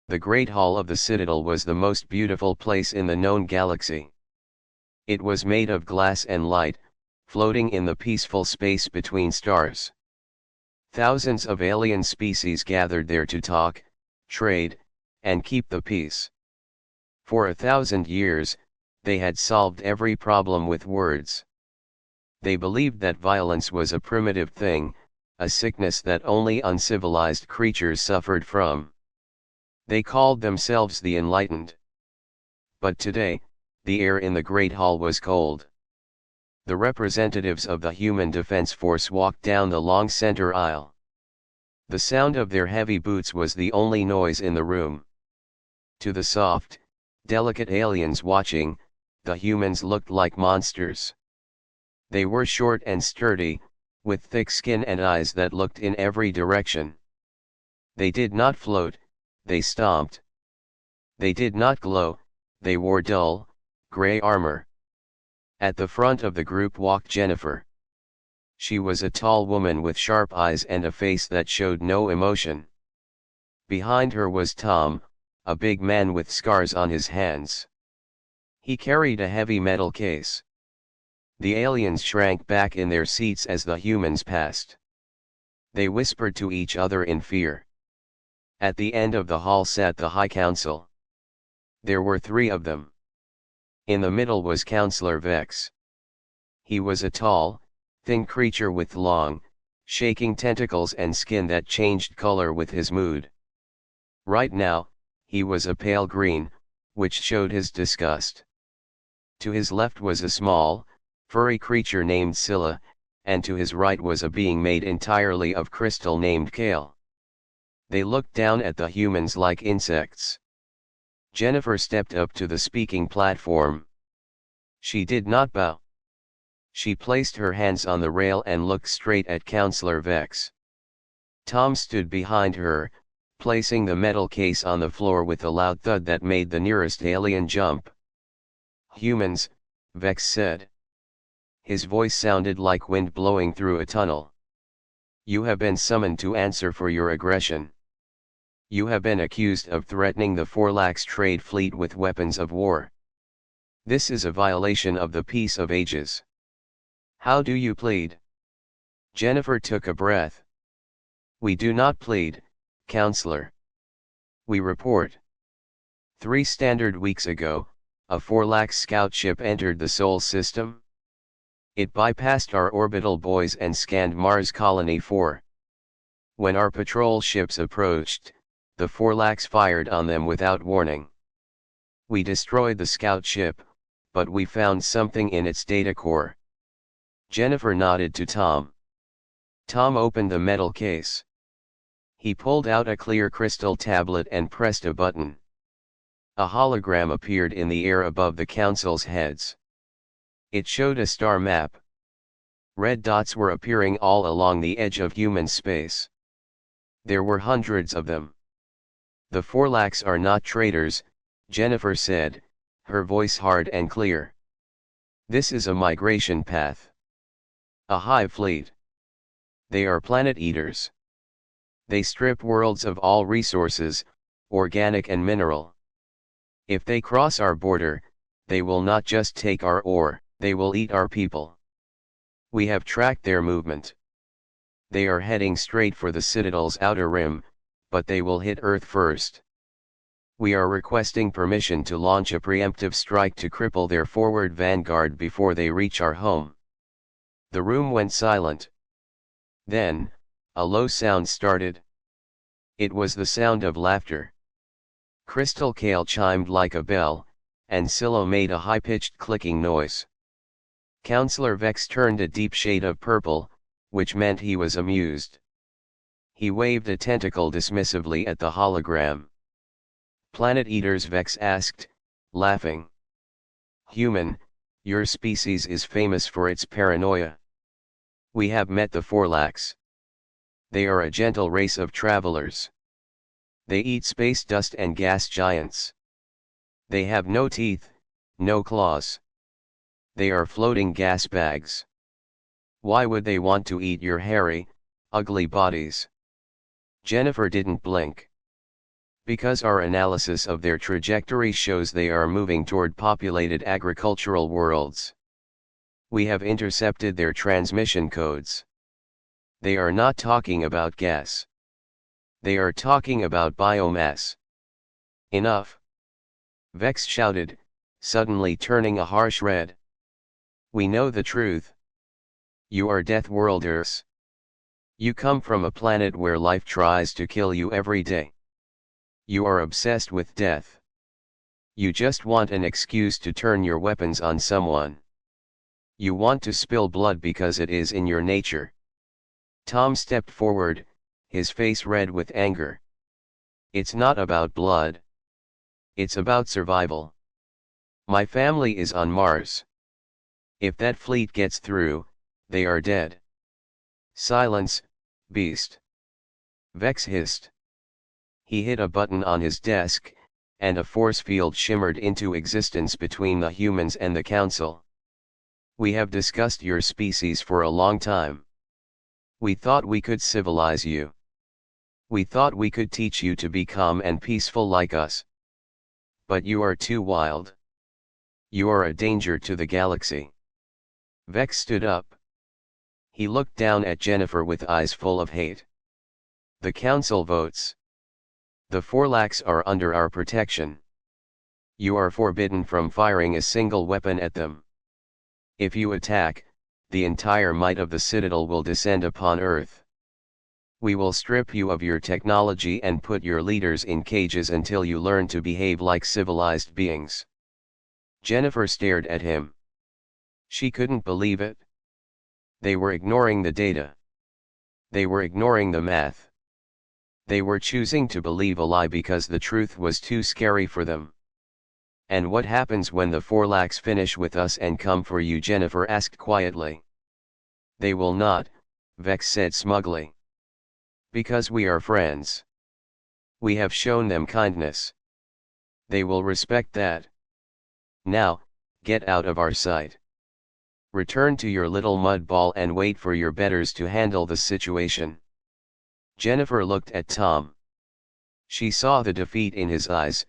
The Great Hall of the Citadel was the most beautiful place in the known galaxy. It was made of glass and light, floating in the peaceful space between stars. Thousands of alien species gathered there to talk, trade, and keep the peace. For 1,000 years, they had solved every problem with words. They believed that violence was a primitive thing, a sickness that only uncivilized creatures suffered from. They called themselves the Enlightened. But today, the air in the Great Hall was cold. The representatives of the Human Defense Force walked down the long center aisle. The sound of their heavy boots was the only noise in the room. To the soft, delicate aliens watching, the humans looked like monsters. They were short and sturdy, with thick skin and eyes that looked in every direction. They did not float, they stomped. They did not glow, they wore dull, gray armor. At the front of the group walked Jennifer. She was a tall woman with sharp eyes and a face that showed no emotion. Behind her was Tom, a big man with scars on his hands. He carried a heavy metal case. The aliens shrank back in their seats as the humans passed. They whispered to each other in fear. At the end of the hall sat the High Council. There were 3 of them. In the middle was Counselor Vex. He was a tall, thin creature with long, shaking tentacles and skin that changed color with his mood. Right now, he was a pale green, which showed his disgust. To his left was a small, furry creature named Scylla, and to his right was a being made entirely of crystal named Kale. They looked down at the humans like insects. Jennifer stepped up to the speaking platform. She did not bow. She placed her hands on the rail and looked straight at Counselor Vex. Tom stood behind her, placing the metal case on the floor with a loud thud that made the nearest alien jump. "Humans," Vex said. His voice sounded like wind blowing through a tunnel. "You have been summoned to answer for your aggression. You have been accused of threatening the Forlax trade fleet with weapons of war. This is a violation of the Peace of Ages. How do you plead?" Jennifer took a breath. "We do not plead, Counselor. We report. 3 standard weeks ago, a Forlax scout ship entered the Sol system. It bypassed our orbital buoys and scanned Mars Colony 4. When our patrol ships approached, the Forlax fired on them without warning. We destroyed the scout ship, but we found something in its data core." Jennifer nodded to Tom. Tom opened the metal case. He pulled out a clear crystal tablet and pressed a button. A hologram appeared in the air above the council's heads. It showed a star map. Red dots were appearing all along the edge of human space. There were hundreds of them. "The Forlax are not traitors," Jennifer said, her voice hard and clear. "This is a migration path. A hive fleet. They are planet eaters. They strip worlds of all resources, organic and mineral. If they cross our border, they will not just take our ore, they will eat our people. We have tracked their movement. They are heading straight for the Citadel's outer rim, but they will hit Earth first. We are requesting permission to launch a preemptive strike to cripple their forward vanguard before they reach our home." The room went silent. Then, a low sound started. It was the sound of laughter. Crystal Kale chimed like a bell, and Scylla made a high-pitched clicking noise. Counselor Vex turned a deep shade of purple, which meant he was amused. He waved a tentacle dismissively at the hologram. "Planet Eaters?" Vex asked, laughing. "Human, your species is famous for its paranoia. We have met the Forlax. They are a gentle race of travelers. They eat space dust and gas giants. They have no teeth, no claws. They are floating gas bags. Why would they want to eat your hairy, ugly bodies?" Jennifer didn't blink. Because our analysis of their trajectory shows they are moving toward populated agricultural worlds. We have intercepted their transmission codes. They are not talking about gas. They are talking about biomass. Enough! Vex shouted, suddenly turning a harsh red. We know the truth. You are Deathworlders. You come from a planet where life tries to kill you every day. You are obsessed with death. You just want an excuse to turn your weapons on someone. You want to spill blood because it is in your nature. Tom stepped forward, his face red with anger. It's not about blood. It's about survival. My family is on Mars. If that fleet gets through, they are dead. Silence, beast. Vex hissed. He hit a button on his desk, and a force field shimmered into existence between the humans and the council. We have discussed your species for a long time. We thought we could civilize you. We thought we could teach you to be calm and peaceful like us. But you are too wild. You are a danger to the galaxy. Vex stood up. He looked down at Jennifer with eyes full of hate. The council votes. The Forlax are under our protection. You are forbidden from firing a single weapon at them. If you attack, the entire might of the Citadel will descend upon Earth. We will strip you of your technology and put your leaders in cages until you learn to behave like civilized beings. Jennifer stared at him. She couldn't believe it. They were ignoring the data. They were ignoring the math. They were choosing to believe a lie because the truth was too scary for them. And what happens when the Forlax finish with us and come for you? Jennifer asked quietly. They will not, Vex said smugly. Because we are friends. We have shown them kindness. They will respect that. Now, get out of our sight. Return to your little mud ball and wait for your betters to handle the situation. Jennifer looked at Tom. She saw the defeat in his eyes,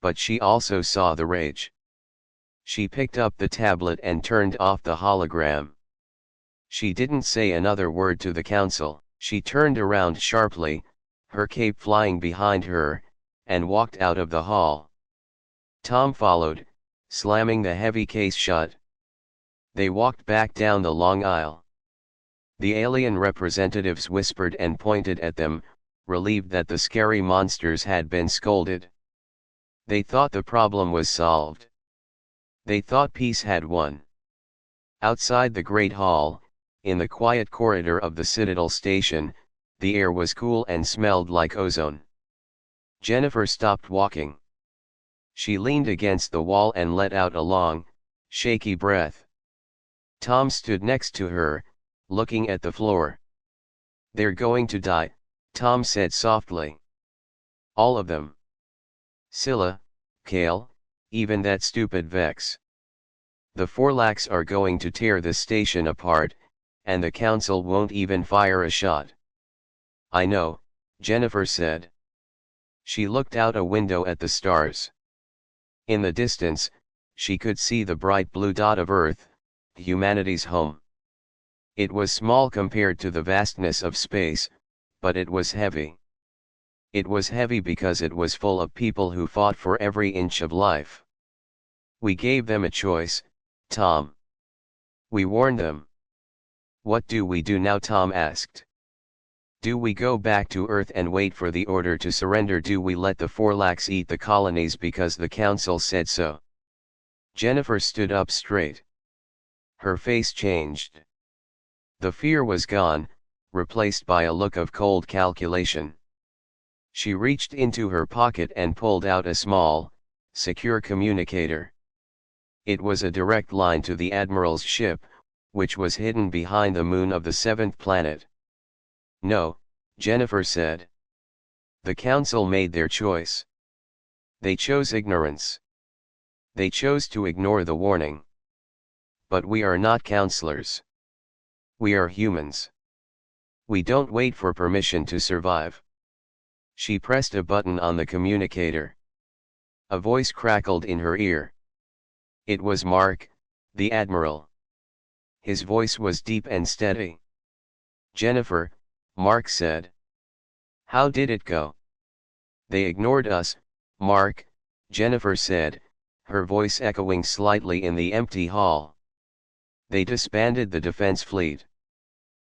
but she also saw the rage. She picked up the tablet and turned off the hologram. She didn't say another word to the council. She turned around sharply, her cape flying behind her, and walked out of the hall. Tom followed, slamming the heavy case shut. They walked back down the long aisle. The alien representatives whispered and pointed at them, relieved that the scary monsters had been scolded. They thought the problem was solved. They thought peace had won. Outside the Great Hall, in the quiet corridor of the Citadel station, the air was cool and smelled like ozone. Jennifer stopped walking. She leaned against the wall and let out a long, shaky breath. Tom stood next to her, looking at the floor. They're going to die, Tom said softly. All of them. Scylla, Kale, even that stupid Vex. The Forlax are going to tear the station apart, and the council won't even fire a shot. I know, Jennifer said. She looked out a window at the stars. In the distance, she could see the bright blue dot of Earth, humanity's home. It was small compared to the vastness of space, but it was heavy. It was heavy because it was full of people who fought for every inch of life. We gave them a choice, Tom. We warned them. What do we do now? Tom asked. Do we go back to Earth and wait for the order to surrender? Do we let the Forlax eat the colonies because the council said so? Jennifer stood up straight. Her face changed. The fear was gone, replaced by a look of cold calculation. She reached into her pocket and pulled out a small, secure communicator. It was a direct line to the Admiral's ship, which was hidden behind the moon of the seventh planet. No, Jennifer said. The council made their choice. They chose ignorance. They chose to ignore the warning. But we are not counselors. We are humans. We don't wait for permission to survive. She pressed a button on the communicator. A voice crackled in her ear. It was Mark, the Admiral. His voice was deep and steady. "Jennifer," Mark said. "How did it go?" "They ignored us, Mark," Jennifer said, her voice echoing slightly in the empty hall. "They disbanded the defense fleet.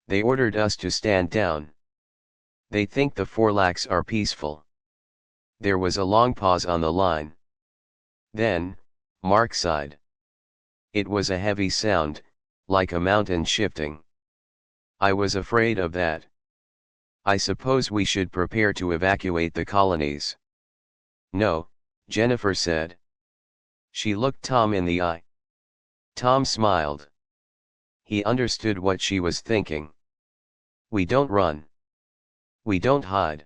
They ordered us to stand down. They think the Forlax are peaceful." There was a long pause on the line. Then, Mark sighed. It was a heavy sound, like a mountain shifting. "I was afraid of that. I suppose we should prepare to evacuate the colonies." "No," Jennifer said. She looked Tom in the eye. Tom smiled. He understood what she was thinking. "We don't run. We don't hide.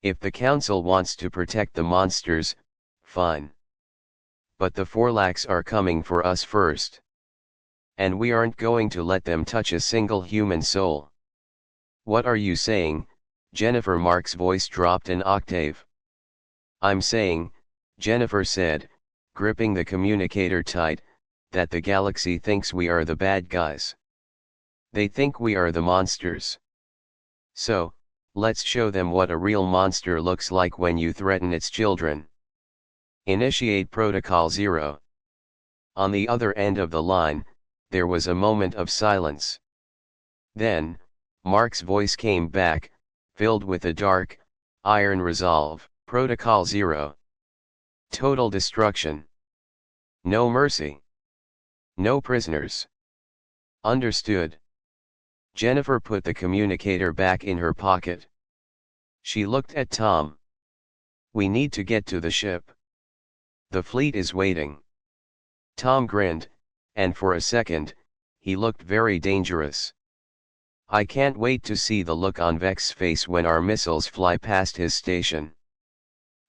If the Council wants to protect the monsters, fine. But the Forlax are coming for us first. And we aren't going to let them touch a single human soul." "What are you saying, Jennifer?" Mark's voice dropped an octave. "I'm saying," Jennifer said, gripping the communicator tight, "that the galaxy thinks we are the bad guys. They think we are the monsters. So, let's show them what a real monster looks like when you threaten its children. Initiate Protocol 0. On the other end of the line, there was a moment of silence. Then, Mark's voice came back, filled with a dark, iron resolve. "Protocol 0. Total destruction. No mercy. No prisoners. Understood." Jennifer put the communicator back in her pocket. She looked at Tom. "We need to get to the ship. The fleet is waiting." Tom grinned, and for a second, he looked very dangerous. "I can't wait to see the look on Vex's face when our missiles fly past his station."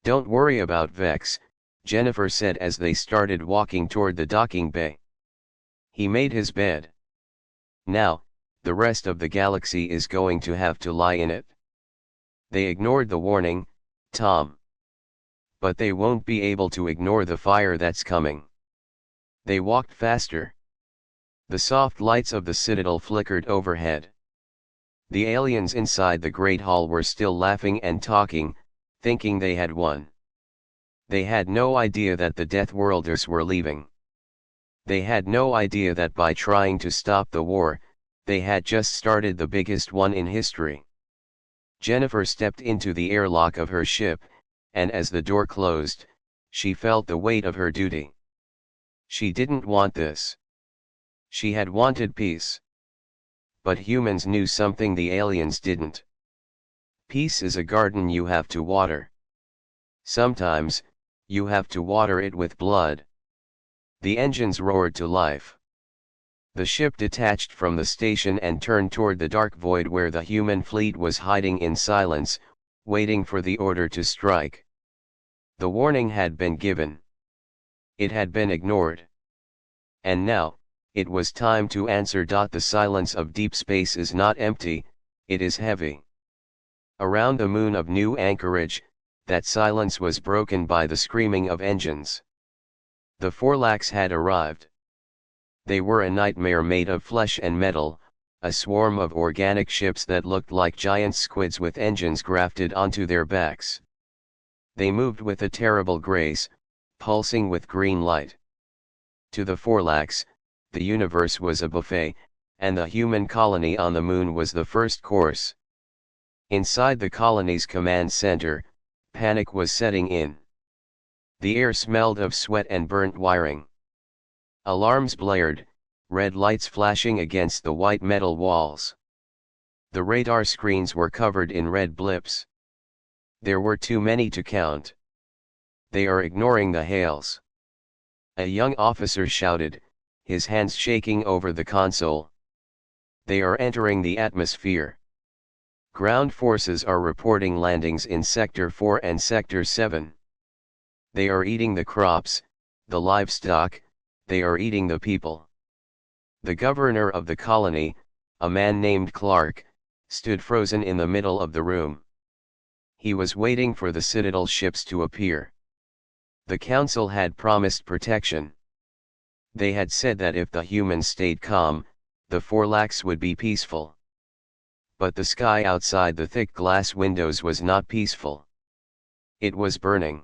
"Don't worry about Vex," Jennifer said as they started walking toward the docking bay. "He made his bed. Now, the rest of the galaxy is going to have to lie in it." "They ignored the warning, Tom. But they won't be able to ignore the fire that's coming." They walked faster. The soft lights of the Citadel flickered overhead. The aliens inside the Great Hall were still laughing and talking, thinking they had won. They had no idea that the Deathworlders were leaving. They had no idea that by trying to stop the war, they had just started the biggest one in history. Jennifer stepped into the airlock of her ship, and as the door closed, she felt the weight of her duty. She didn't want this. She had wanted peace. But humans knew something the aliens didn't. Peace is a garden you have to water. Sometimes, you have to water it with blood. The engines roared to life. The ship detached from the station and turned toward the dark void where the human fleet was hiding in silence, waiting for the order to strike. The warning had been given. It had been ignored. And now, it was time to answer. The silence of deep space is not empty, it is heavy. Around the moon of New Anchorage, that silence was broken by the screaming of engines. The Forlax had arrived. They were a nightmare made of flesh and metal, a swarm of organic ships that looked like giant squids with engines grafted onto their backs. They moved with a terrible grace, pulsing with green light. To the Forlax, the universe was a buffet, and the human colony on the moon was the first course. Inside the colony's command center, panic was setting in. The air smelled of sweat and burnt wiring. Alarms blared, red lights flashing against the white metal walls. The radar screens were covered in red blips. There were too many to count. "They are ignoring the hails," a young officer shouted, his hands shaking over the console. "They are entering the atmosphere. Ground forces are reporting landings in Sector 4 and Sector 7. They are eating the crops, the livestock, they are eating the people." The governor of the colony, a man named Clark, stood frozen in the middle of the room. He was waiting for the Citadel ships to appear. The Council had promised protection. They had said that if the humans stayed calm, the Forlax would be peaceful. But the sky outside the thick glass windows was not peaceful. It was burning.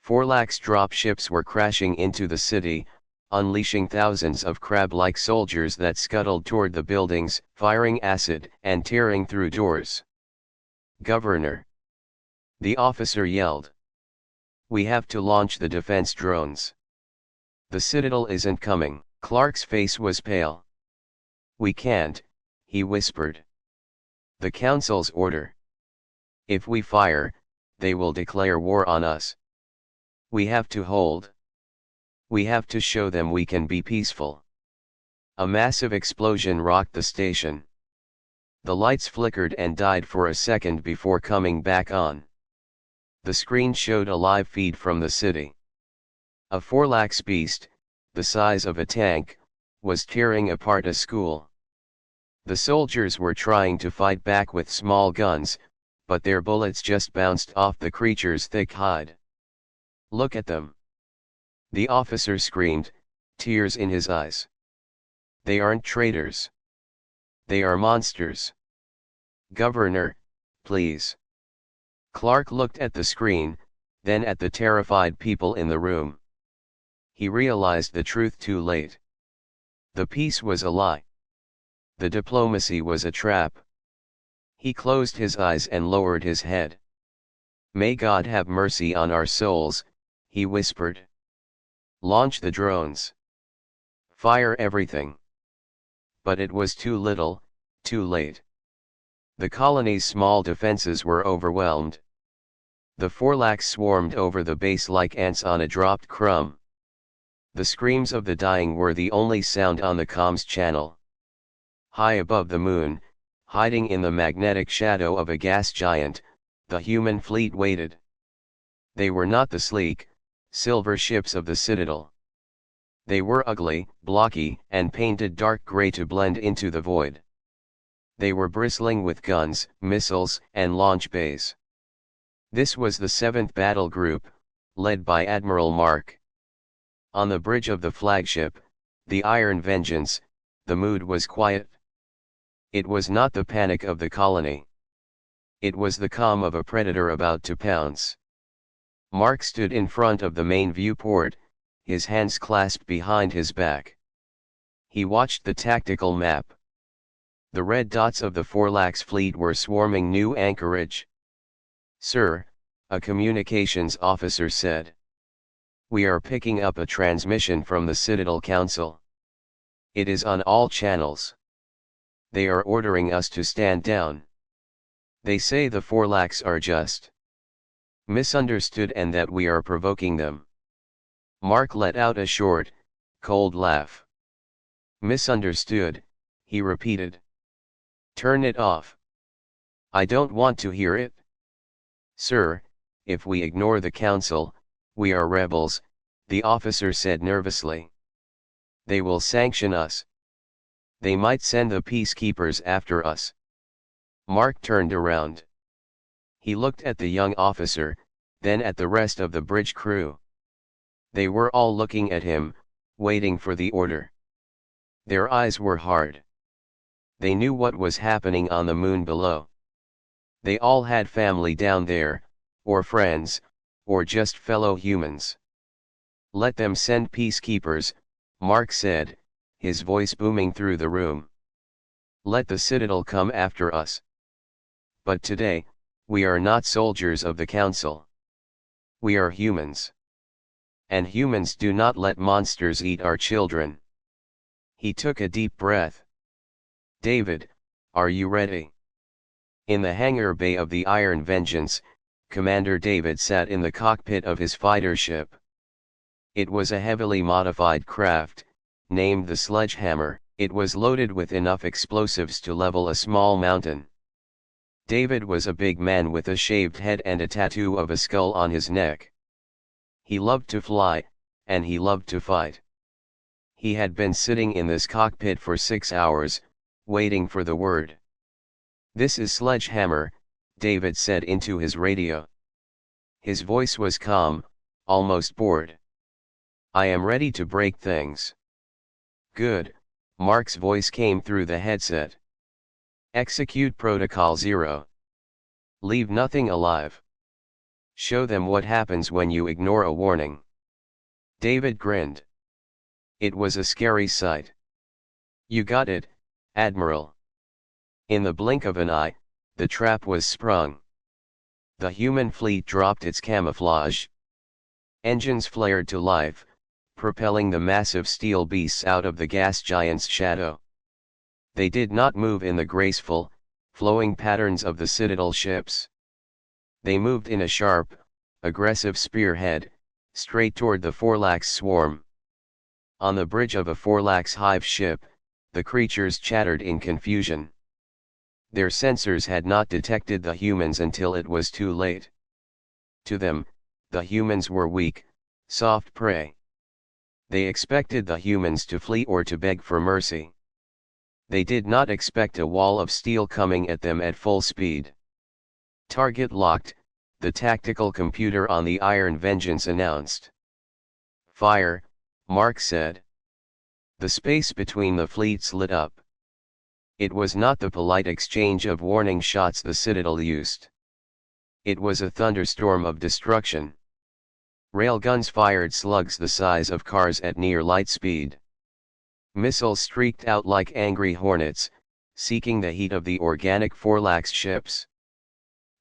Forlax drop ships were crashing into the city, unleashing thousands of crab-like soldiers that scuttled toward the buildings, firing acid and tearing through doors. "Governor!" the officer yelled. "We have to launch the defense drones. The Citadel isn't coming." Clark's face was pale. "We can't," he whispered. "The Council's order. If we fire, they will declare war on us. We have to hold. We have to show them we can be peaceful." A massive explosion rocked the station. The lights flickered and died for a second before coming back on. The screen showed a live feed from the city. A Forlax beast, the size of a tank, was tearing apart a school. The soldiers were trying to fight back with small guns, but their bullets just bounced off the creature's thick hide. "Look at them!" the officer screamed, tears in his eyes. "They aren't traitors. They are monsters. Governor, please." Clark looked at the screen, then at the terrified people in the room. He realized the truth too late. The peace was a lie. The diplomacy was a trap. He closed his eyes and lowered his head. "May God have mercy on our souls," he whispered. "Launch the drones. Fire everything." But it was too little, too late. The colony's small defenses were overwhelmed. The Forlax swarmed over the base like ants on a dropped crumb. The screams of the dying were the only sound on the comms channel. High above the moon, hiding in the magnetic shadow of a gas giant, the human fleet waited. They were not the sleek, silver ships of the Citadel. They were ugly, blocky, and painted dark gray to blend into the void. They were bristling with guns, missiles, and launch bays. This was the 7th Battle Group, led by Admiral Mark. On the bridge of the flagship, the Iron Vengeance, the mood was quiet. It was not the panic of the colony. It was the calm of a predator about to pounce. Mark stood in front of the main viewport, his hands clasped behind his back. He watched the tactical map. The red dots of the Forlax fleet were swarming new anchorage. "Sir," a communications officer said. "We are picking up a transmission from the Citadel Council. It is on all channels. They are ordering us to stand down. They say the Forlax are just misunderstood and that we are provoking them." Mark let out a short, cold laugh. "Misunderstood," he repeated. "Turn it off. I don't want to hear it." "Sir, if we ignore the council, we are rebels," the officer said nervously. "They will sanction us. They might send the peacekeepers after us." Mark turned around. He looked at the young officer, then at the rest of the bridge crew. They were all looking at him, waiting for the order. Their eyes were hard. They knew what was happening on the moon below. They all had family down there, or friends, or just fellow humans. "Let them send peacekeepers," Mark said, his voice booming through the room. "Let the Citadel come after us. But today, we are not soldiers of the Council. We are humans. And humans do not let monsters eat our children." He took a deep breath. "David, are you ready?" In the hangar bay of the Iron Vengeance, Commander David sat in the cockpit of his fighter ship. It was a heavily modified craft, named the Sledgehammer. It was loaded with enough explosives to level a small mountain. David was a big man with a shaved head and a tattoo of a skull on his neck. He loved to fly, and he loved to fight. He had been sitting in this cockpit for 6 hours, waiting for the word. "This is Sledgehammer," David said into his radio. His voice was calm, almost bored. I am ready to break things. Good, Mark's voice came through the headset. Execute Protocol 0. Leave nothing alive. Show them what happens when you ignore a warning. David grinned. It was a scary sight. You got it, Admiral. In the blink of an eye, the trap was sprung. The human fleet dropped its camouflage. Engines flared to life, propelling the massive steel beasts out of the gas giant's shadow. They did not move in the graceful, flowing patterns of the Citadel ships. They moved in a sharp, aggressive spearhead, straight toward the Forlax swarm. On the bridge of a Forlax hive ship, the creatures chattered in confusion. Their sensors had not detected the humans until it was too late. To them, the humans were weak, soft prey. They expected the humans to flee or to beg for mercy. They did not expect a wall of steel coming at them at full speed. Target locked, the tactical computer on the Iron Vengeance announced. Fire, Mark said. The space between the fleets lit up. It was not the polite exchange of warning shots the Citadel used. It was a thunderstorm of destruction. Railguns fired slugs the size of cars at near light speed. Missiles streaked out like angry hornets, seeking the heat of the organic Forlax ships.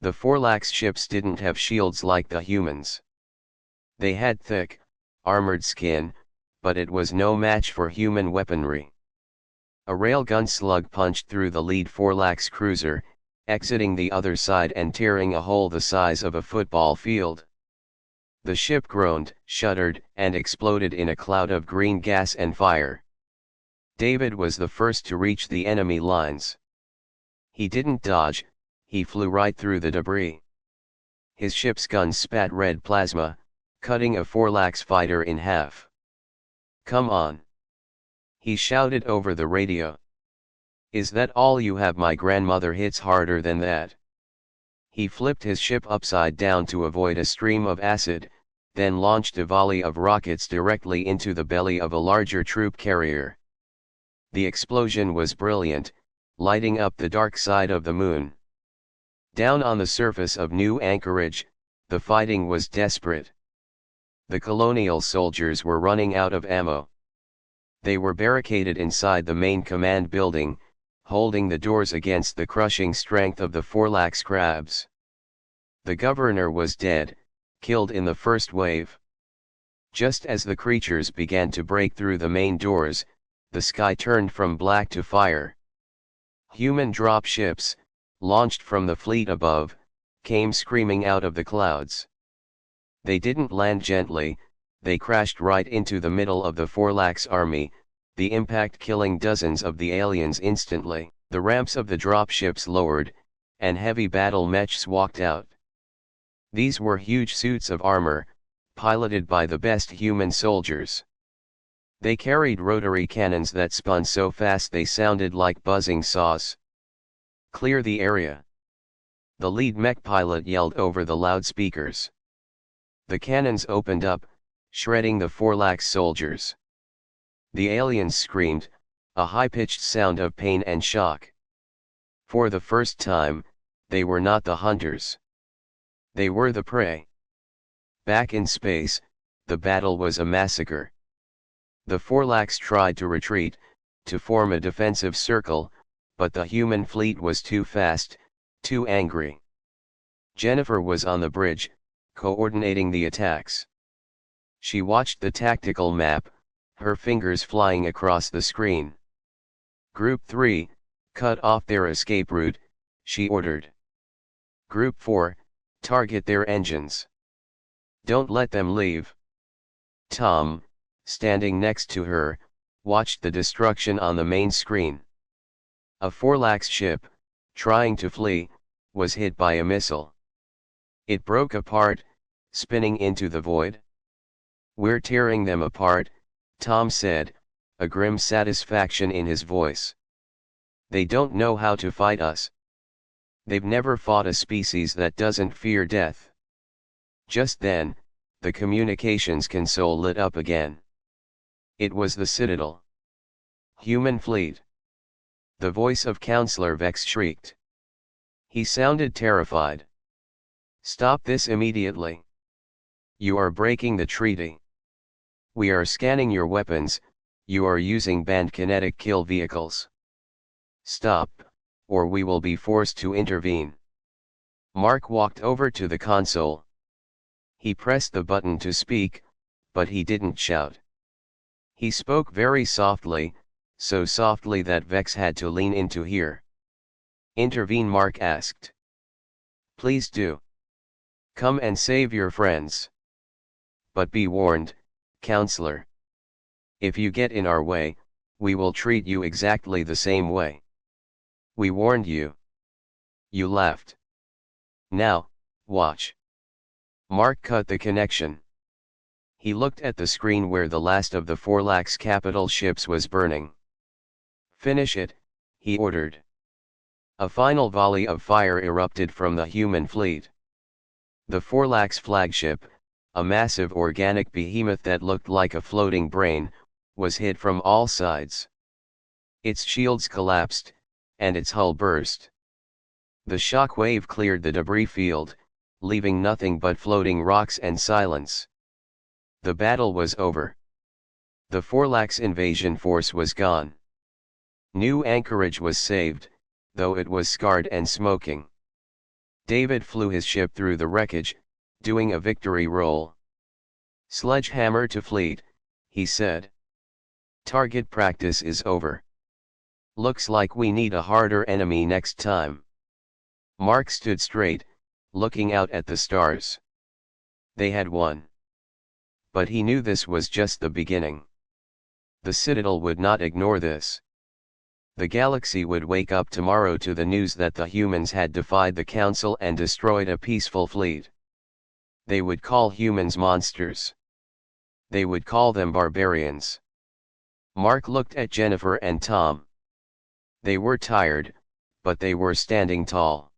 The Forlax ships didn't have shields like the humans. They had thick, armored skin, but it was no match for human weaponry. A railgun slug punched through the lead Forlax cruiser, exiting the other side and tearing a hole the size of a football field. The ship groaned, shuddered, and exploded in a cloud of green gas and fire. David was the first to reach the enemy lines. He didn't dodge, he flew right through the debris. His ship's gun spat red plasma, cutting a Forlax fighter in half. Come on! He shouted over the radio. Is that all you have? My grandmother hits harder than that. He flipped his ship upside down to avoid a stream of acid, then launched a volley of rockets directly into the belly of a larger troop carrier. The explosion was brilliant, lighting up the dark side of the moon. Down on the surface of New Anchorage, the fighting was desperate. The colonial soldiers were running out of ammo. They were barricaded inside the main command building, holding the doors against the crushing strength of the Forlax crabs. The governor was dead, killed in the first wave. Just as the creatures began to break through the main doors, the sky turned from black to fire. Human drop ships, launched from the fleet above, came screaming out of the clouds. They didn't land gently, they crashed right into the middle of the Forlax army, the impact killing dozens of the aliens instantly. The ramps of the dropships lowered, and heavy battle mechs walked out. These were huge suits of armor, piloted by the best human soldiers. They carried rotary cannons that spun so fast they sounded like buzzing saws. Clear the area! The lead mech pilot yelled over the loudspeakers. The cannons opened up, shredding the Forlax soldiers. The aliens screamed, a high-pitched sound of pain and shock. For the first time, they were not the hunters. They were the prey. Back in space, the battle was a massacre. The Forlax tried to retreat, to form a defensive circle, but the human fleet was too fast, too angry. Jennifer was on the bridge, coordinating the attacks. She watched the tactical map, her fingers flying across the screen. Group 3, cut off their escape route, she ordered. Group 4, target their engines. Don't let them leave. Tom, standing next to her, watched the destruction on the main screen. A Forlax ship, trying to flee, was hit by a missile. It broke apart, spinning into the void. We're tearing them apart, Tom said, a grim satisfaction in his voice. They don't know how to fight us. They've never fought a species that doesn't fear death. Just then, the communications console lit up again. It was the Citadel. Human fleet. The voice of Counselor Vex shrieked. He sounded terrified. Stop this immediately. You are breaking the treaty. We are scanning your weapons, you are using banned kinetic kill vehicles. Stop, or we will be forced to intervene. Mark walked over to the console. He pressed the button to speak, but he didn't shout. He spoke very softly, so softly that Vex had to lean in to hear. Intervene, Mark asked. Please do. Come and save your friends. But be warned, Counselor. If you get in our way, we will treat you exactly the same way. We warned you. You laughed. Now, watch. Mark cut the connection. He looked at the screen where the last of the Forlax capital ships was burning. Finish it, he ordered. A final volley of fire erupted from the human fleet. The Forlax flagship, a massive organic behemoth that looked like a floating brain, was hit from all sides. Its shields collapsed, and its hull burst. The shock wave cleared the debris field, leaving nothing but floating rocks and silence. The battle was over. The Forlax invasion force was gone. New Anchorage was saved, though it was scarred and smoking. David flew his ship through the wreckage, doing a victory roll. Sledgehammer to fleet, he said. Target practice is over. Looks like we need a harder enemy next time. Mark stood straight, looking out at the stars. They had won. But he knew this was just the beginning. The Citadel would not ignore this. The galaxy would wake up tomorrow to the news that the humans had defied the Council and destroyed a peaceful fleet. They would call humans monsters. They would call them barbarians. Mark looked at Jennifer and Tom. They were tired, but they were standing tall.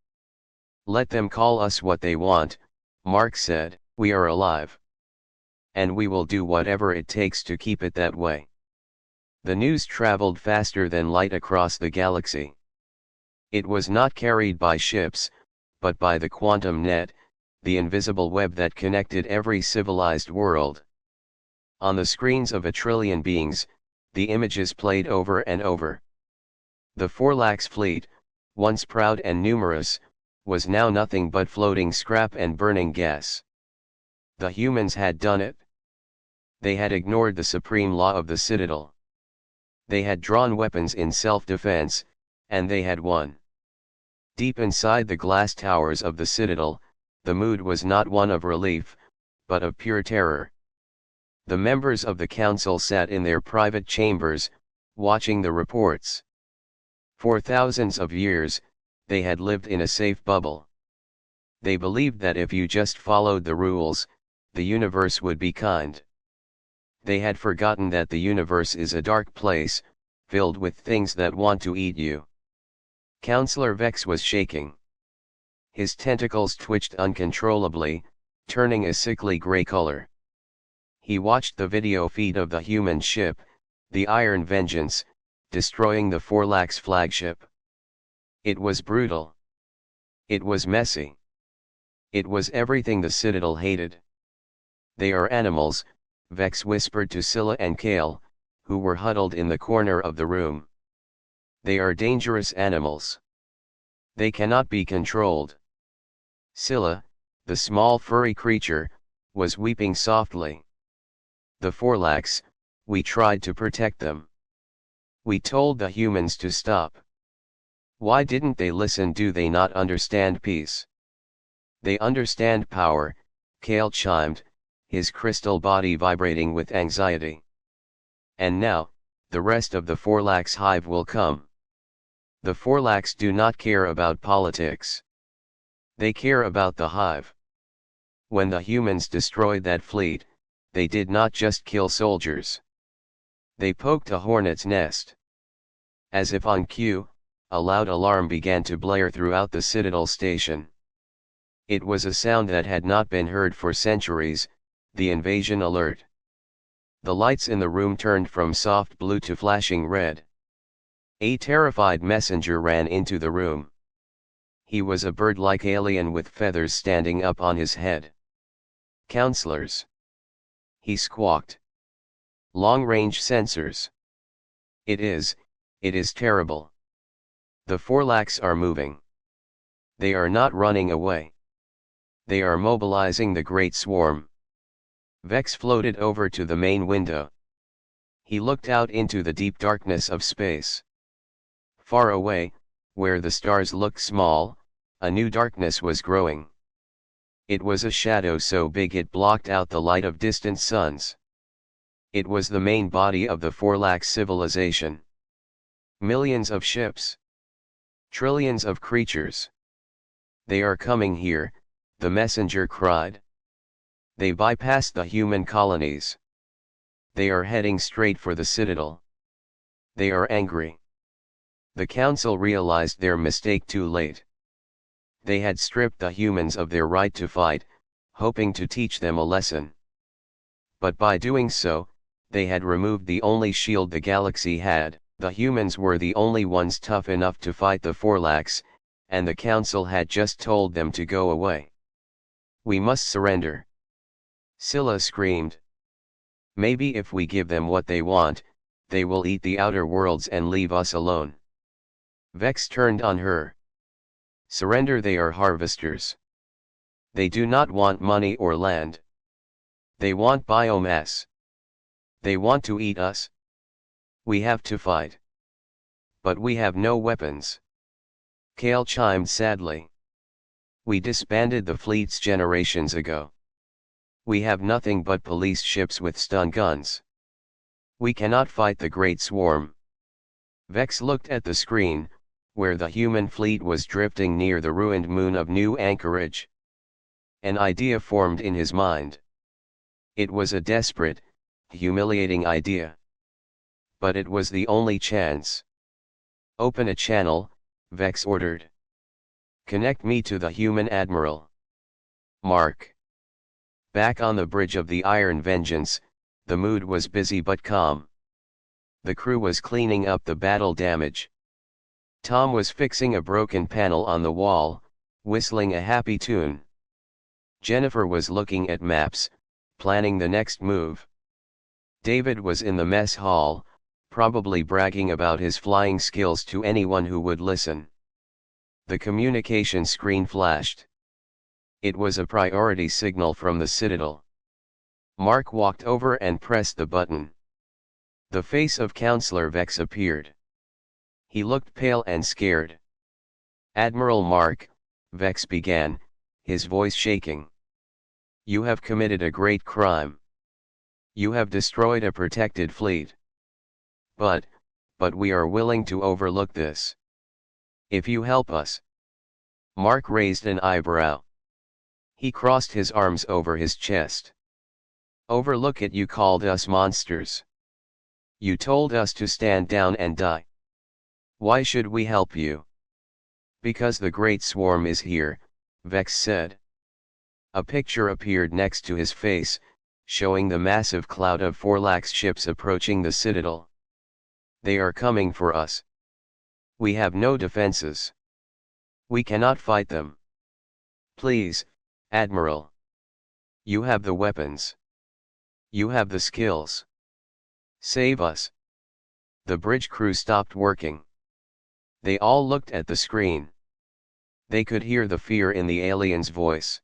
Let them call us what they want, Mark said, we are alive. And we will do whatever it takes to keep it that way. The news traveled faster than light across the galaxy. It was not carried by ships, but by the quantum net, the invisible web that connected every civilized world. On the screens of a trillion beings, the images played over and over. The Forlax fleet, once proud and numerous, was now nothing but floating scrap and burning gas. The humans had done it. They had ignored the supreme law of the Citadel. They had drawn weapons in self-defense, and they had won. Deep inside the glass towers of the Citadel, the mood was not one of relief, but of pure terror. The members of the Council sat in their private chambers, watching the reports. For thousands of years, they had lived in a safe bubble. They believed that if you just followed the rules, the universe would be kind. They had forgotten that the universe is a dark place, filled with things that want to eat you. Counselor Vex was shaking. His tentacles twitched uncontrollably, turning a sickly gray color. He watched the video feed of the human ship, the Iron Vengeance, destroying the Forlax flagship. It was brutal. It was messy. It was everything the Citadel hated. They are animals, Vex whispered to Scylla and Kale, who were huddled in the corner of the room. They are dangerous animals. They cannot be controlled. Scylla, the small furry creature, was weeping softly. The Forlax, we tried to protect them. We told the humans to stop. Why didn't they listen? Do they not understand peace? They understand power, Kale chimed, his crystal body vibrating with anxiety. And now, the rest of the Forlax hive will come. The Forlax do not care about politics. They care about the hive. When the humans destroyed that fleet, they did not just kill soldiers. They poked a hornet's nest. As if on cue, a loud alarm began to blare throughout the Citadel station. It was a sound that had not been heard for centuries, the invasion alert. The lights in the room turned from soft blue to flashing red. A terrified messenger ran into the room. He was a bird-like alien with feathers standing up on his head. "Counselors," he squawked. "Long-range sensors. It is terrible. The Forlax are moving. They are not running away. They are mobilizing the Great Swarm." Vex floated over to the main window. He looked out into the deep darkness of space. Far away, where the stars looked small, a new darkness was growing. It was a shadow so big it blocked out the light of distant suns. It was the main body of the Forlax civilization. Millions of ships. Trillions of creatures. "They are coming here," the messenger cried. "They bypassed the human colonies. They are heading straight for the Citadel. They are angry." The council realized their mistake too late. They had stripped the humans of their right to fight, hoping to teach them a lesson. But by doing so, they had removed the only shield the galaxy had. The humans were the only ones tough enough to fight the Forlax, and the council had just told them to go away. "We must surrender," Scylla screamed. "Maybe if we give them what they want, they will eat the outer worlds and leave us alone." Vex turned on her. "Surrender. They are harvesters. They do not want money or land. They want biomass. They want to eat us. We have to fight. But we have no weapons." Kale chimed sadly. "We disbanded the fleets generations ago. We have nothing but police ships with stun guns. We cannot fight the Great Swarm." Vex looked at the screen, where the human fleet was drifting near the ruined moon of New Anchorage. An idea formed in his mind. It was a desperate, humiliating idea. But it was the only chance. "Open a channel," Vex ordered. "Connect me to the human admiral." Mark. Back on the bridge of the Iron Vengeance, the mood was busy but calm. The crew was cleaning up the battle damage. Tom was fixing a broken panel on the wall, whistling a happy tune. Jennifer was looking at maps, planning the next move. David was in the mess hall, probably bragging about his flying skills to anyone who would listen. The communication screen flashed. It was a priority signal from the Citadel. Mark walked over and pressed the button. The face of Counselor Vex appeared. He looked pale and scared. "Admiral Mark," Vex began, his voice shaking. "You have committed a great crime. You have destroyed a protected fleet. But we are willing to overlook this. If you help us." Mark raised an eyebrow. He crossed his arms over his chest. "Overlook it? You called us monsters. You told us to stand down and die. Why should we help you?" "Because the Great Swarm is here," Vex said. A picture appeared next to his face, showing the massive cloud of Forlax ships approaching the Citadel. "They are coming for us. We have no defenses. We cannot fight them. Please, Admiral. You have the weapons. You have the skills. Save us." The bridge crew stopped working. They all looked at the screen. They could hear the fear in the alien's voice.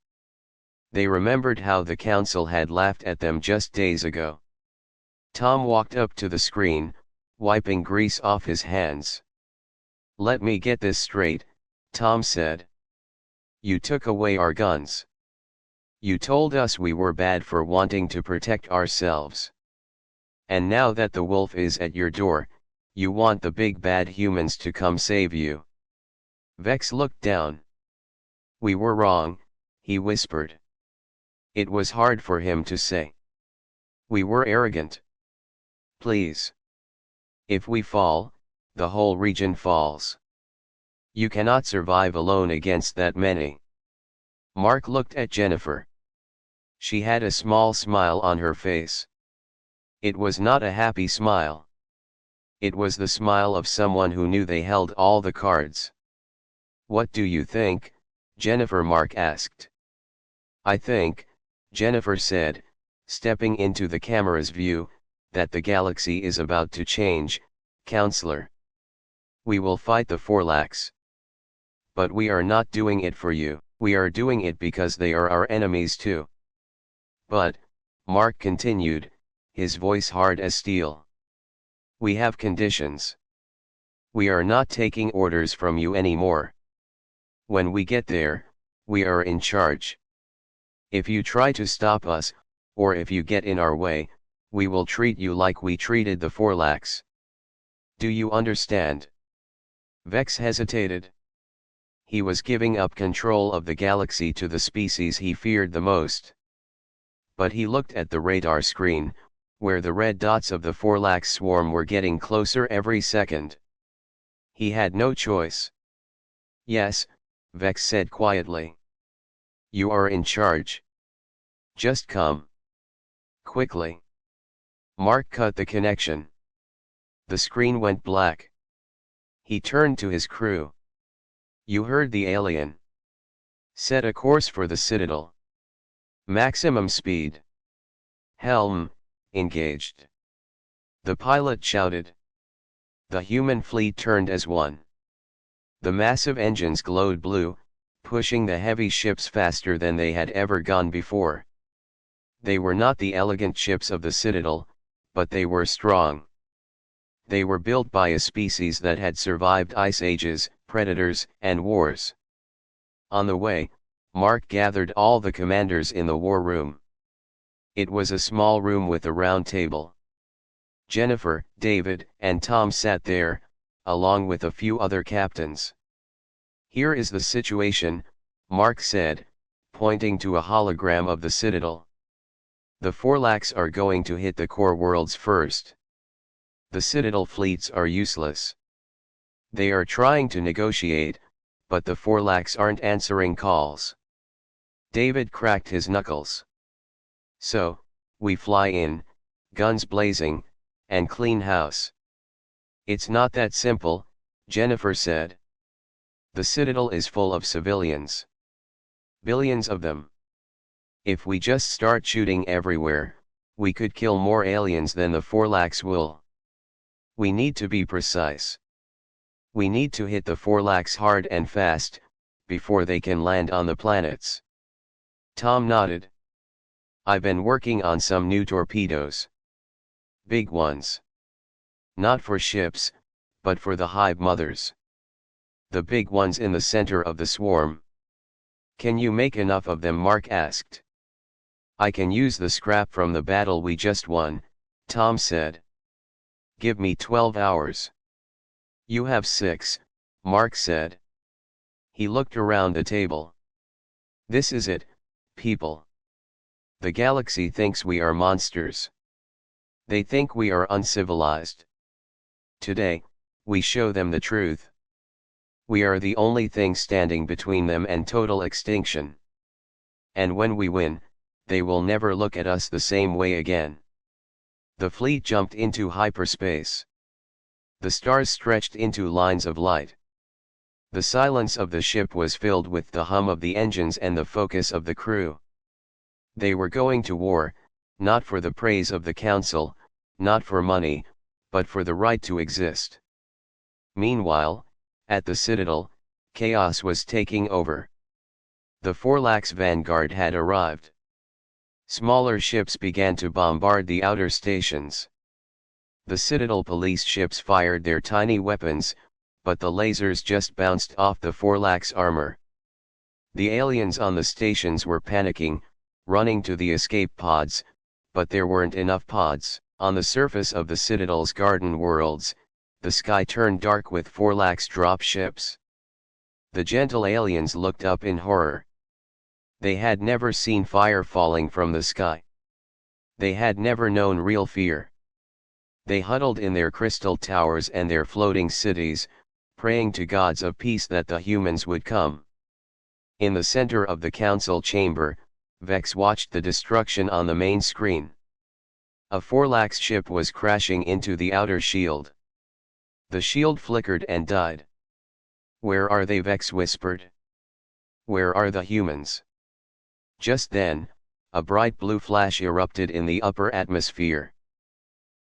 They remembered how the council had laughed at them just days ago. Tom walked up to the screen, wiping grease off his hands. "Let me get this straight," Tom said. "You took away our guns. You told us we were bad for wanting to protect ourselves. And now that the wolf is at your door, you want the big bad humans to come save you." Vex looked down. "We were wrong," he whispered. It was hard for him to say. "We were arrogant. Please. If we fall, the whole region falls. You cannot survive alone against that many. Mark looked at Jennifer. She had a small smile on her face. It was not a happy smile. It was the smile of someone who knew they held all the cards. What do you think, Jennifer? Mark asked. I think, Jennifer said, stepping into the camera's view, that the galaxy is about to change, counselor. We will fight the Forlax. But we are not doing it for you, we are doing it because they are our enemies too. But, Mark continued, his voice hard as steel. We have conditions. We are not taking orders from you anymore. When we get there, we are in charge. If you try to stop us, or if you get in our way, we will treat you like we treated the Forlax. Do you understand? Vex hesitated. He was giving up control of the galaxy to the species he feared the most. But he looked at the radar screen, where the red dots of the Forlax swarm were getting closer every second. He had no choice. Yes, Vex said quietly. You are in charge. Just come. Quickly. Mark cut the connection. The screen went black. He turned to his crew. You heard the alien. Set a course for the Citadel. Maximum speed. Helm, engaged. The pilot shouted. The human fleet turned as one. The massive engines glowed blue, pushing the heavy ships faster than they had ever gone before. They were not the elegant ships of the Citadel, but they were strong. They were built by a species that had survived ice ages, predators, and wars. On the way, Mark gathered all the commanders in the war room. It was a small room with a round table. Jennifer, David, and Tom sat there, along with a few other captains. Here is the situation, Mark said, pointing to a hologram of the Citadel. The Forlax are going to hit the core worlds first. The Citadel fleets are useless. They are trying to negotiate, but the Forlax aren't answering calls. David cracked his knuckles. So, we fly in, guns blazing, and clean house. It's not that simple, Jennifer said. The Citadel is full of civilians. Billions of them. If we just start shooting everywhere, we could kill more aliens than the Forlax will. We need to be precise. We need to hit the Forlax hard and fast, before they can land on the planets. Tom nodded. I've been working on some new torpedoes. Big ones. Not for ships, but for the hive mothers. The big ones in the center of the swarm. Can you make enough of them? Mark asked. I can use the scrap from the battle we just won, Tom said. Give me 12 hours. You have 6, Mark said. He looked around the table. This is it, people. The galaxy thinks we are monsters. They think we are uncivilized. Today, we show them the truth. We are the only thing standing between them and total extinction. And when we win, they will never look at us the same way again. The fleet jumped into hyperspace. The stars stretched into lines of light. The silence of the ship was filled with the hum of the engines and the focus of the crew. They were going to war, not for the praise of the council, not for money, but for the right to exist. Meanwhile, at the Citadel, chaos was taking over. The Forlax vanguard had arrived. Smaller ships began to bombard the outer stations. The Citadel police ships fired their tiny weapons, but the lasers just bounced off the Forlax armor. The aliens on the stations were panicking, running to the escape pods, but there weren't enough pods. On the surface of the Citadel's garden worlds, the sky turned dark with Forlax drop ships. The gentle aliens looked up in horror. They had never seen fire falling from the sky. They had never known real fear. They huddled in their crystal towers and their floating cities, praying to gods of peace that the humans would come. In the center of the council chamber, Vex watched the destruction on the main screen. A Forlax ship was crashing into the outer shield. The shield flickered and died. "Where are they?" Vex whispered. "Where are the humans?" Just then, a bright blue flash erupted in the upper atmosphere.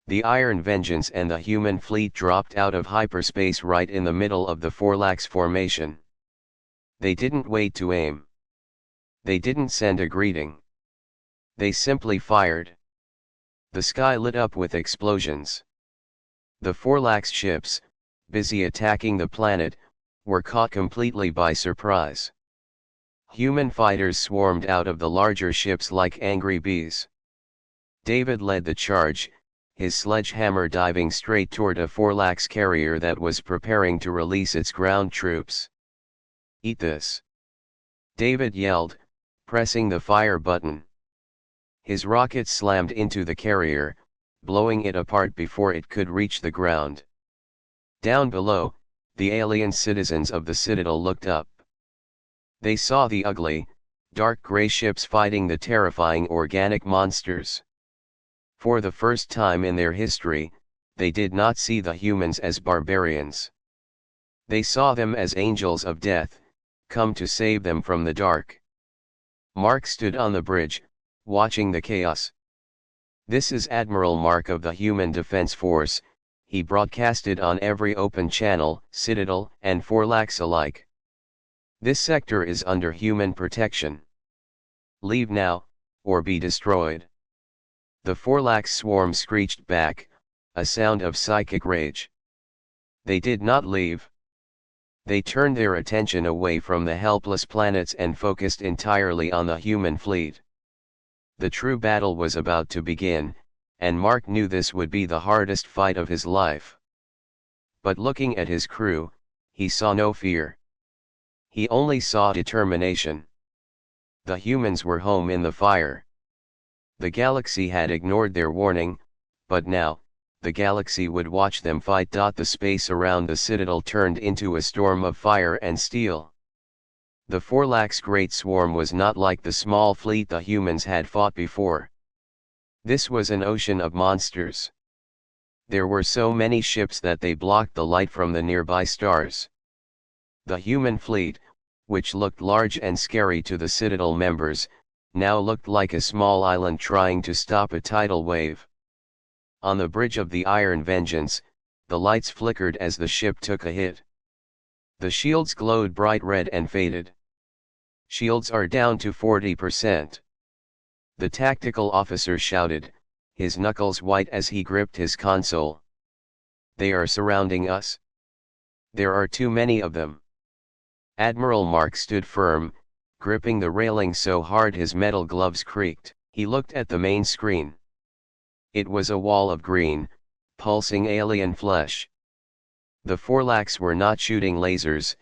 The Iron Vengeance and the human fleet dropped out of hyperspace right in the middle of the Forlax formation. They didn't wait to aim. They didn't send a greeting. They simply fired. The sky lit up with explosions. The Forlax ships, busy attacking the planet, were caught completely by surprise. Human fighters swarmed out of the larger ships like angry bees. David led the charge, his sledgehammer diving straight toward a Forlax carrier that was preparing to release its ground troops. "Eat this!" David yelled, pressing the fire button. His rocket slammed into the carrier, blowing it apart before it could reach the ground. Down below, the alien citizens of the Citadel looked up. They saw the ugly, dark gray ships fighting the terrifying organic monsters. For the first time in their history, they did not see the humans as barbarians. They saw them as angels of death, come to save them from the dark. Mark stood on the bridge, watching the chaos. "This is Admiral Mark of the Human Defense Force," he broadcasted on every open channel, Citadel and Forlax alike. "This sector is under human protection. Leave now, or be destroyed." The Forlax swarm screeched back, a sound of psychic rage. They did not leave. They turned their attention away from the helpless planets and focused entirely on the human fleet. The true battle was about to begin, and Mark knew this would be the hardest fight of his life. But looking at his crew, he saw no fear. He only saw determination. The humans were home in the fire. The galaxy had ignored their warning, but now, the galaxy would watch them fight. The space around the Citadel turned into a storm of fire and steel. The Forlax Great Swarm was not like the small fleet the humans had fought before. This was an ocean of monsters. There were so many ships that they blocked the light from the nearby stars. The human fleet, which looked large and scary to the Citadel members, now looked like a small island trying to stop a tidal wave. On the bridge of the Iron Vengeance, the lights flickered as the ship took a hit. The shields glowed bright red and faded. "Shields are down to 40%. The tactical officer shouted, his knuckles white as he gripped his console. "They are surrounding us. There are too many of them." Admiral Mark stood firm, gripping the railing so hard his metal gloves creaked. He looked at the main screen. It was a wall of green, pulsing alien flesh. The Forlax were not shooting lasers,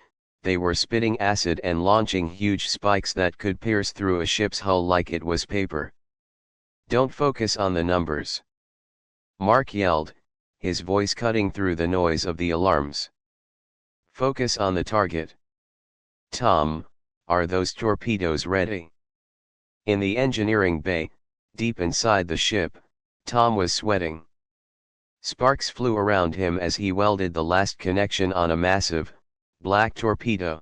they were spitting acid and launching huge spikes that could pierce through a ship's hull like it was paper. "Don't focus on the numbers," Mark yelled, his voice cutting through the noise of the alarms. "Focus on the target." "Tom, are those torpedoes ready?" In the engineering bay, deep inside the ship, Tom was sweating. Sparks flew around him as he welded the last connection on a massive, black torpedo.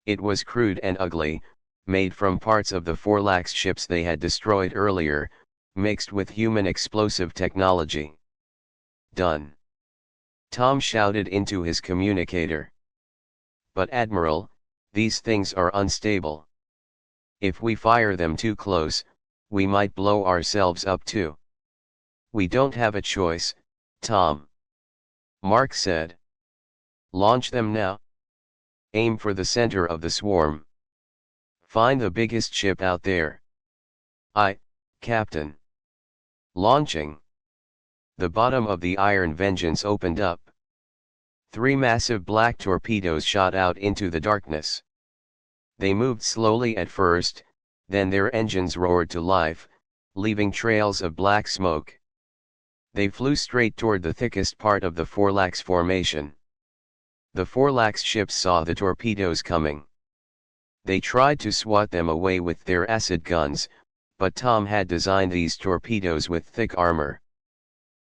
It was crude and ugly, made from parts of the Forlax ships they had destroyed earlier, mixed with human explosive technology. "Done," Tom shouted into his communicator. "But Admiral, these things are unstable. If we fire them too close, we might blow ourselves up too." "We don't have a choice, Tom," Mark said. "Launch them now. Aim for the center of the swarm. Find the biggest ship out there." "Aye, Captain." Launching. The bottom of the Iron Vengeance opened up. 3 massive black torpedoes shot out into the darkness. They moved slowly at first, then their engines roared to life, leaving trails of black smoke. They flew straight toward the thickest part of the Forlax formation. The Forlax ships saw the torpedoes coming. They tried to swat them away with their acid guns, but Tom had designed these torpedoes with thick armor.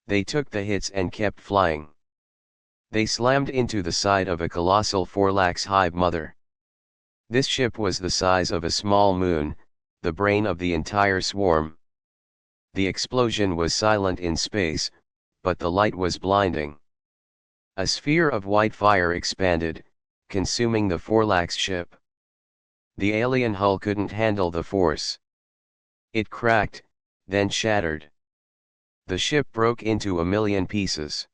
They took the hits and kept flying. They slammed into the side of a colossal Forlax hive mother. This ship was the size of a small moon, the brain of the entire swarm. The explosion was silent in space, but the light was blinding. A sphere of white fire expanded, consuming the Forlax ship. The alien hull couldn't handle the force. It cracked, then shattered. The ship broke into a million pieces.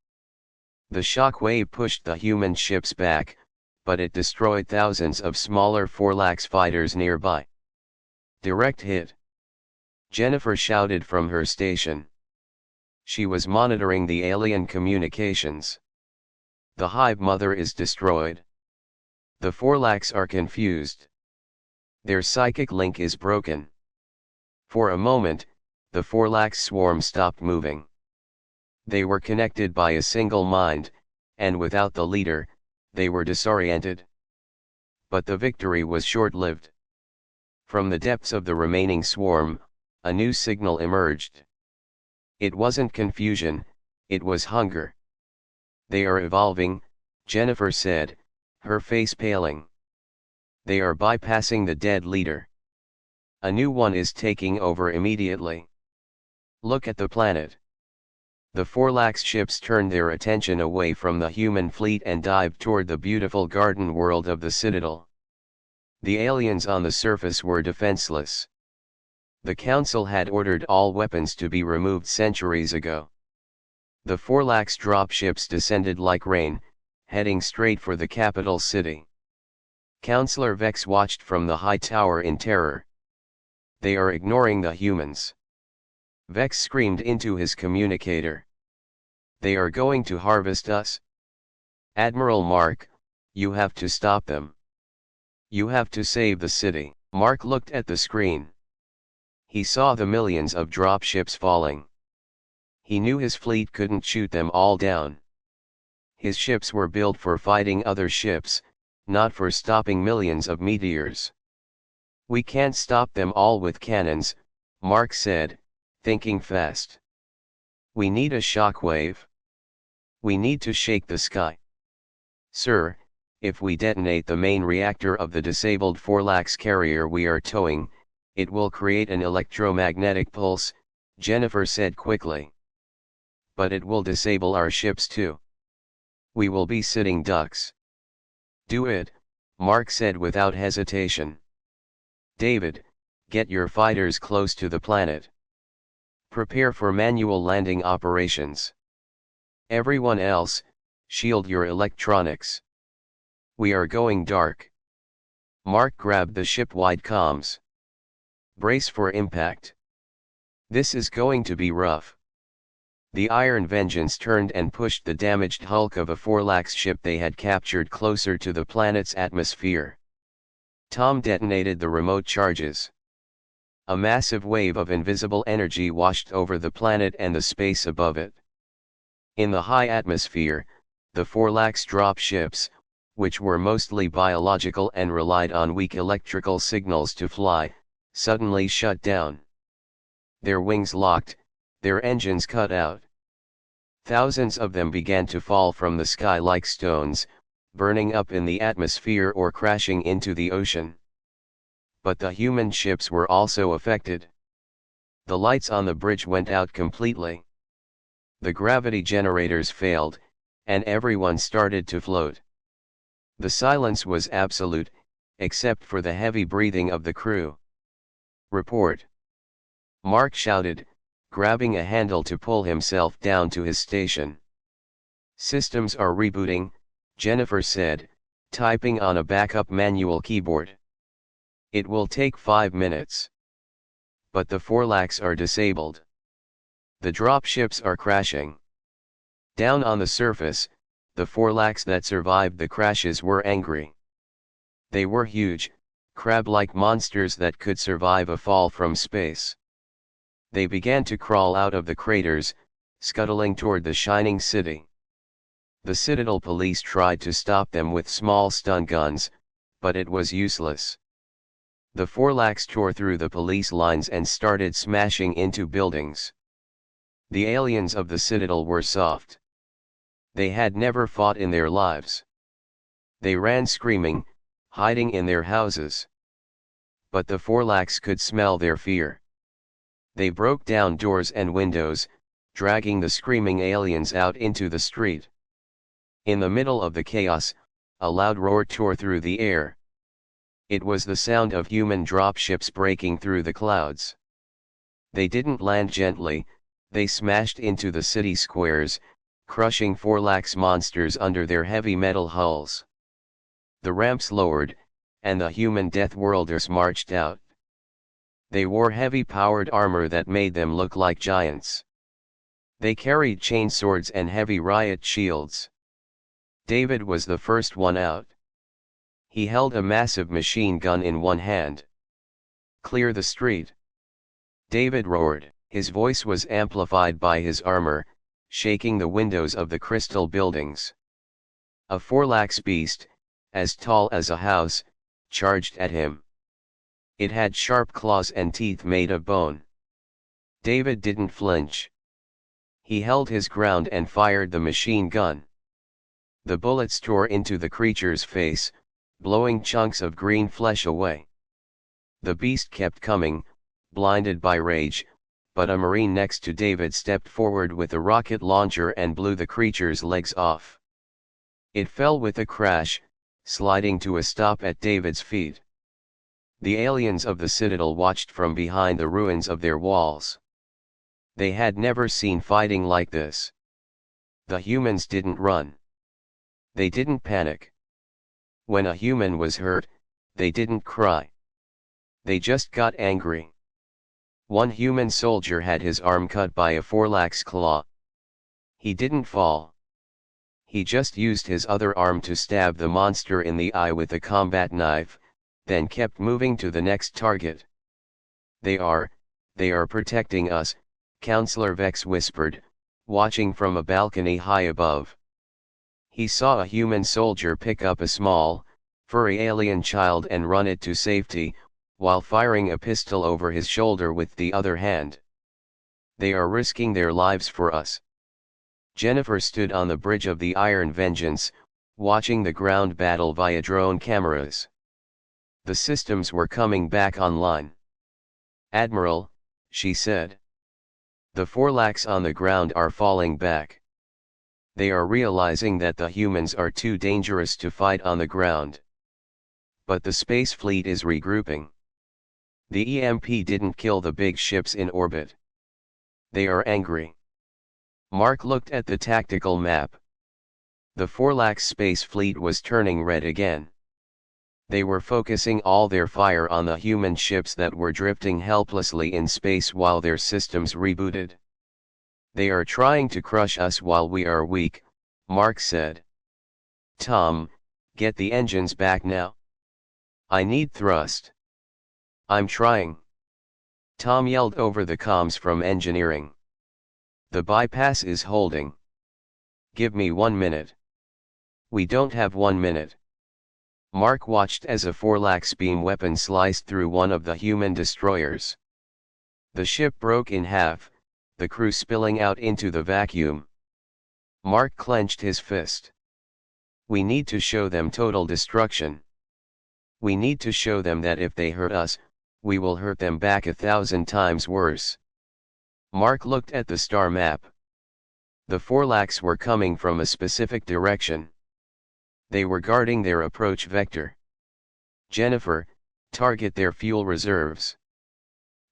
The shock wave pushed the human ships back, but it destroyed thousands of smaller Forlax fighters nearby. Direct hit. Jennifer shouted from her station. She was monitoring the alien communications. The hive mother is destroyed. The Forlax are confused. Their psychic link is broken. For a moment, the Forlax swarm stopped moving. They were connected by a single mind, and without the leader, they were disoriented. But the victory was short-lived. From the depths of the remaining swarm, a new signal emerged. It wasn't confusion, it was hunger. They are evolving, Jennifer said, her face paling. They are bypassing the dead leader. A new one is taking over immediately. Look at the planet. The Forlax ships turned their attention away from the human fleet and dived toward the beautiful garden world of the Citadel. The aliens on the surface were defenseless. The Council had ordered all weapons to be removed centuries ago. The Forlax dropships descended like rain, heading straight for the capital city. Councillor Vex watched from the high tower in terror. They are ignoring the humans. Vex screamed into his communicator. They are going to harvest us. Admiral Mark, you have to stop them. You have to save the city. Mark looked at the screen. He saw the millions of dropships falling. He knew his fleet couldn't shoot them all down. His ships were built for fighting other ships, not for stopping millions of meteors. We can't stop them all with cannons, Mark said, thinking fast. We need a shockwave. We need to shake the sky. Sir, if we detonate the main reactor of the disabled Forlax carrier we are towing, it will create an electromagnetic pulse, Jennifer said quickly. But it will disable our ships too. We will be sitting ducks. Do it, Mark said without hesitation. David, get your fighters close to the planet. Prepare for manual landing operations. Everyone else, shield your electronics. We are going dark. Mark grabbed the ship-wide comms. Brace for impact. This is going to be rough. The Iron Vengeance turned and pushed the damaged hulk of a Forlax ship they had captured closer to the planet's atmosphere. Tom detonated the remote charges. A massive wave of invisible energy washed over the planet and the space above it. In the high atmosphere, the Forlax drop ships, which were mostly biological and relied on weak electrical signals to fly, suddenly shut down. Their wings locked, their engines cut out. Thousands of them began to fall from the sky like stones, burning up in the atmosphere or crashing into the ocean. But the human ships were also affected. The lights on the bridge went out completely. The gravity generators failed, and everyone started to float. The silence was absolute, except for the heavy breathing of the crew. Report. Mark shouted, grabbing a handle to pull himself down to his station. Systems are rebooting, Jennifer said, typing on a backup manual keyboard. It will take 5 minutes. But the Forlax are disabled. The dropships are crashing. Down on the surface, the Forlax that survived the crashes were angry. They were huge, crab-like monsters that could survive a fall from space. They began to crawl out of the craters, scuttling toward the shining city. The Citadel police tried to stop them with small stun guns, but it was useless. The Forlax tore through the police lines and started smashing into buildings. The aliens of the Citadel were soft. They had never fought in their lives. They ran screaming, hiding in their houses. But the Forlax could smell their fear. They broke down doors and windows, dragging the screaming aliens out into the street. In the middle of the chaos, a loud roar tore through the air. It was the sound of human dropships breaking through the clouds. They didn't land gently, they smashed into the city squares, crushing Forlax monsters under their heavy metal hulls. The ramps lowered, and the human Deathworlders marched out. They wore heavy-powered armor that made them look like giants. They carried chainswords and heavy riot shields. David was the first one out. He held a massive machine gun in one hand. "Clear the street!" David roared. His voice was amplified by his armor, shaking the windows of the crystal buildings. A Forlax beast, as tall as a house, charged at him. It had sharp claws and teeth made of bone. David didn't flinch. He held his ground and fired the machine gun. The bullets tore into the creature's face, blowing chunks of green flesh away. The beast kept coming, blinded by rage, but a marine next to David stepped forward with a rocket launcher and blew the creature's legs off. It fell with a crash, sliding to a stop at David's feet. The aliens of the Citadel watched from behind the ruins of their walls. They had never seen fighting like this. The humans didn't run. They didn't panic. When a human was hurt, they didn't cry. They just got angry. One human soldier had his arm cut by a Forlax claw. He didn't fall. He just used his other arm to stab the monster in the eye with a combat knife, then kept moving to the next target. They are protecting us," Counselor Vex whispered, watching from a balcony high above. He saw a human soldier pick up a small, furry alien child and run it to safety, while firing a pistol over his shoulder with the other hand. "They are risking their lives for us." Jennifer stood on the bridge of the Iron Vengeance, watching the ground battle via drone cameras. The systems were coming back online. "Admiral," she said. "The Forlax on the ground are falling back. They are realizing that the humans are too dangerous to fight on the ground. But the space fleet is regrouping. The EMP didn't kill the big ships in orbit. They are angry." Mark looked at the tactical map. The Forlax space fleet was turning red again. They were focusing all their fire on the human ships that were drifting helplessly in space while their systems rebooted. "They are trying to crush us while we are weak," Mark said. "Tom, get the engines back now. I need thrust." "I'm trying." Tom yelled over the comms from engineering. "The bypass is holding. Give me 1 minute." "We don't have 1 minute." Mark watched as a Forlax beam weapon sliced through one of the human destroyers. The ship broke in half, the crew spilling out into the vacuum. Mark clenched his fist. "We need to show them total destruction. We need to show them that if they hurt us, we will hurt them back 1,000 times worse." Mark looked at the star map. The Forlax were coming from a specific direction. They were guarding their approach vector. "Jennifer, target their fuel reserves.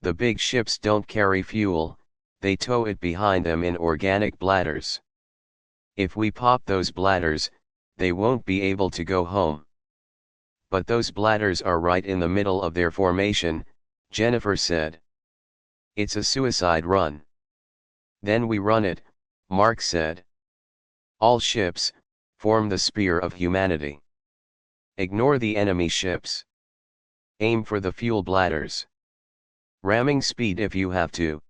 The big ships don't carry fuel, they tow it behind them in organic bladders. If we pop those bladders, they won't be able to go home." "But those bladders are right in the middle of their formation," Jennifer said. "It's a suicide run." "Then we run it," Mark said. "All ships, form the spear of humanity. Ignore the enemy ships. Aim for the fuel bladders. Ramming speed if you have to."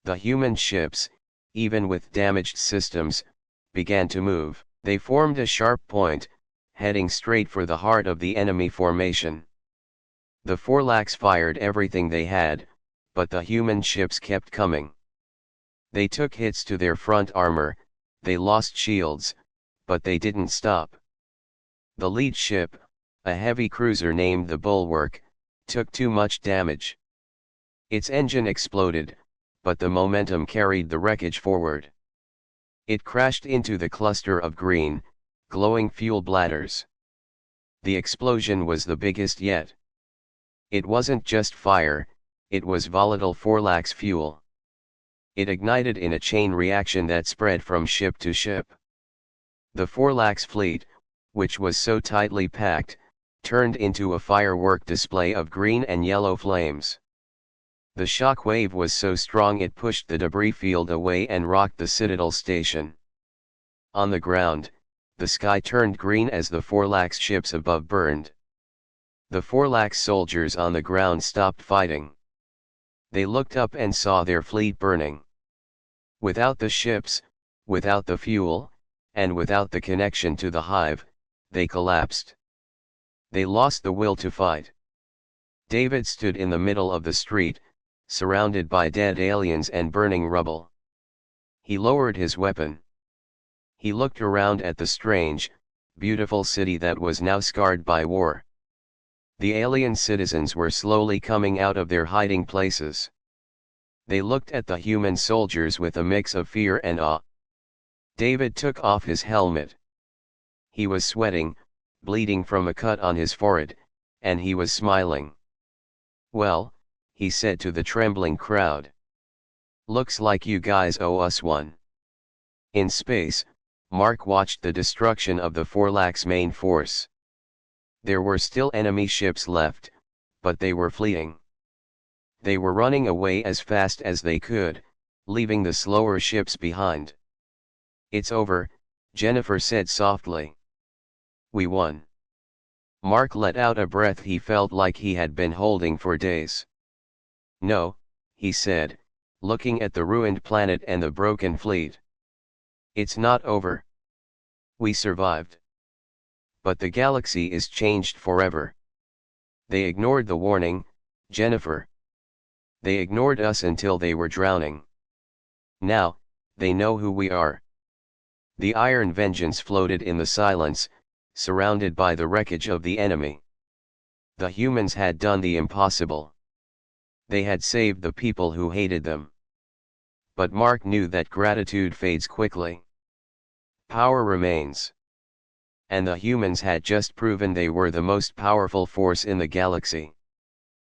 The human ships, even with damaged systems, began to move. They formed a sharp point, heading straight for the heart of the enemy formation. The Forlax fired everything they had, but the human ships kept coming. They took hits to their front armor, they lost shields, but they didn't stop. The lead ship, a heavy cruiser named the Bulwark, took too much damage. Its engine exploded, but the momentum carried the wreckage forward. It crashed into the cluster of green, glowing fuel bladders. The explosion was the biggest yet. It wasn't just fire, it was volatile Forlax fuel. It ignited in a chain reaction that spread from ship to ship. The Forlax fleet, which was so tightly packed, turned into a firework display of green and yellow flames. The shock wave was so strong it pushed the debris field away and rocked the Citadel station. On the ground, the sky turned green as the Forlax ships above burned. The Forlax soldiers on the ground stopped fighting. They looked up and saw their fleet burning. Without the ships, without the fuel, and without the connection to the hive, they collapsed. They lost the will to fight. David stood in the middle of the street, surrounded by dead aliens and burning rubble. He lowered his weapon. He looked around at the strange, beautiful city that was now scarred by war. The alien citizens were slowly coming out of their hiding places. They looked at the human soldiers with a mix of fear and awe. David took off his helmet. He was sweating, bleeding from a cut on his forehead, and he was smiling. "Well," he said to the trembling crowd. "Looks like you guys owe us one." In space, Mark watched the destruction of the Forlax main force. There were still enemy ships left, but they were fleeing. They were running away as fast as they could, leaving the slower ships behind. "It's over," Jennifer said softly. "We won." Mark let out a breath he felt like he had been holding for days. "No," he said, looking at the ruined planet and the broken fleet. "It's not over. We survived. But the galaxy is changed forever." They ignored the warning, Jennifer. They ignored us until they were drowning. Now, they know who we are. The Iron Vengeance floated in the silence, surrounded by the wreckage of the enemy. The humans had done the impossible. They had saved the people who hated them. But Mark knew that gratitude fades quickly. Power remains. And the humans had just proven they were the most powerful force in the galaxy.